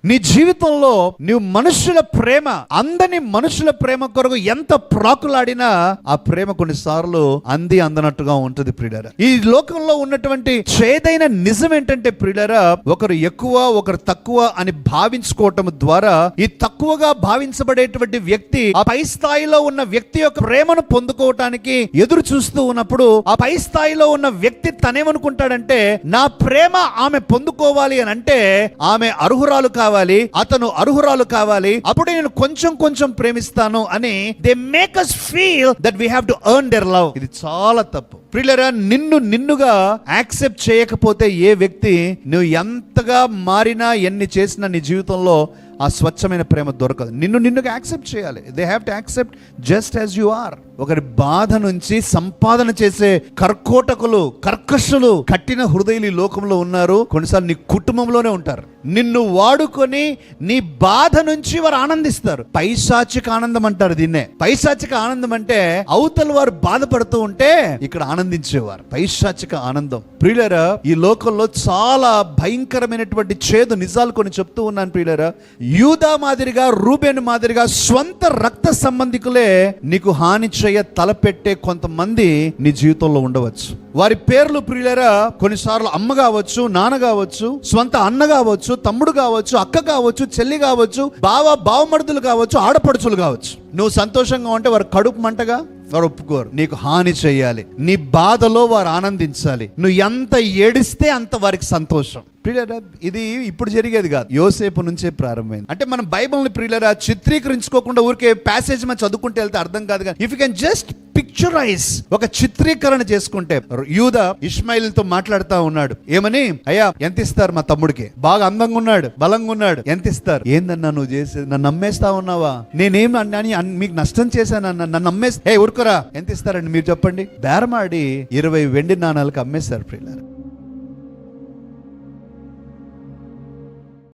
నీ జీవితంలో నువ్వు మనుషుల ప్రేమ, అందని మనుషుల ప్రేమ కొరకు ఎంత ప్రాకులాడినా ఆ ప్రేమ కొన్నిసార్లు అందనట్టుగా ఉంటుంది ప్రియులారా. ఈ లోకంలో ఉన్నటువంటి చేదైన నిజం ఏంటంటే ప్రియులారా, ఒకరు ఎక్కువ ఒకరు తక్కువ అని భావించుకోవటం ద్వారా ఈ తక్కువగా భావించబడేటువంటి వ్యక్తి ఆ పై స్థాయిలో ఉన్న వ్యక్తి యొక్క ప్రేమను పొందుకోవటానికి ఎదురు చూస్తూ ఉన్నప్పుడు ఆ పై స్థాయిలో ఉన్న వ్యక్తి తనేమనుకుంటాడంటే, నా ప్రేమ ఆమె పొందుకోవాలి అని అంటే ఆమె అర్హురాలు కావాలి, అతను అర్హురాలు కావాలి, అప్పుడే నేను కొంచెం కొంచెం ప్రేమిస్తాను అని they make us feel that we have to earn there love. ఇది చాలా తప్పు ప్రియులారా. నిన్నుగా యాక్సెప్ట్ చేయకపోతే ఏ వ్యక్తి నువ్వు ఎంతగా మారినా ఎన్ని చేసినా నీ జీవితంలో ఆ స్వచ్ఛమైన ప్రేమ దొరకదు. నిన్నుగా యాక్సెప్ట్ చేయాలి. They have to accept just as you are. ఒకరి బాధ నుంచి సంపాదన చేసే కర్కశులు కట్టిన హృదయులు ఈ లోకంలో ఉన్నారు. కొన్నిసార్లు నీ కుటుంబంలోనే ఉంటారు. నిన్ను వాడుకొని నీ బాధ నుంచి వారు ఆనందిస్తారు. పైశాచిక ఆనందం అంటారు దీన్నే. పైశాచిక ఆనందం అంటే అవతల వారు బాధపడుతూ ఉంటే ఇక్కడ ఆనందించేవారు. పైశాచిక ఆనందం. ప్రియులారా, ఈ లోకంలో చాలా భయంకరమైనటువంటి చేదు నిజాలు కొన్ని చెప్తూ ఉన్నాను ప్రియులారా. యూదా మాదిరిగా, రూబేను మాదిరిగా స్వంత రక్త సంబంధికులే నీకు హాని చేయ తలపెట్టే కొంతమంది నీ జీవితంలో ఉండవచ్చు. వారి పేర్లు ప్రియులారా కొన్నిసార్లు అమ్మ కావచ్చు, నాన్న కావచ్చు, స్వంత అన్న కావచ్చు, తమ్ముడు కావచ్చు, అక్క కావచ్చు, చెల్లి కావచ్చు, బావమరుదులు కావచ్చు, ఆడపడుచులు కావచ్చు. నువ్వు సంతోషంగా ఉంటే వారు కడుపు మంటగా వారు ఒప్పుకోరు. నీకు హాని చేయాలి, నీ బాధలో వారు ఆనందించాలి. నువ్వు ఎంత ఏడిస్తే అంత వారికి సంతోషం. ప్రియులారా, ఇది ఇప్పుడు జరిగేది కాదు, యోసేపు నుంచే ప్రారంభమైంది. అంటే మనం బైబిల్ని ప్రియులారా చిత్రీకరించుకోకుండా ఊరికే ప్యాసేజ్ మనం చదువుకుంటే వెళ్తే అర్థం కాదు. కానీ if you can just picturise, ఒక చిత్రీకరణ చేసుకుంటే, యూదా ఇష్మాయిల్తో మాట్లాడుతూ ఉన్నాడు. ఏమని, అయ్యా ఎంత ఇస్తారు మా తమ్ముడికి, బాగా అందంగా ఉన్నాడు, బలంగా ఉన్నాడు, ఎంత ఇస్తారు? ఏందన్నా నువ్వు చేసేది, నన్ను నమ్మేస్తా ఉన్నావా? నేనేం మీకు నష్టం చేశానన్నా, నన్ను అమ్మేస్తా, ఊరుకోరా, ఎంత ఇస్తారండి మీరు చెప్పండి? బేరమాడి 20 వెండి నాణాలకు అమ్మేశారు ప్రియులారా.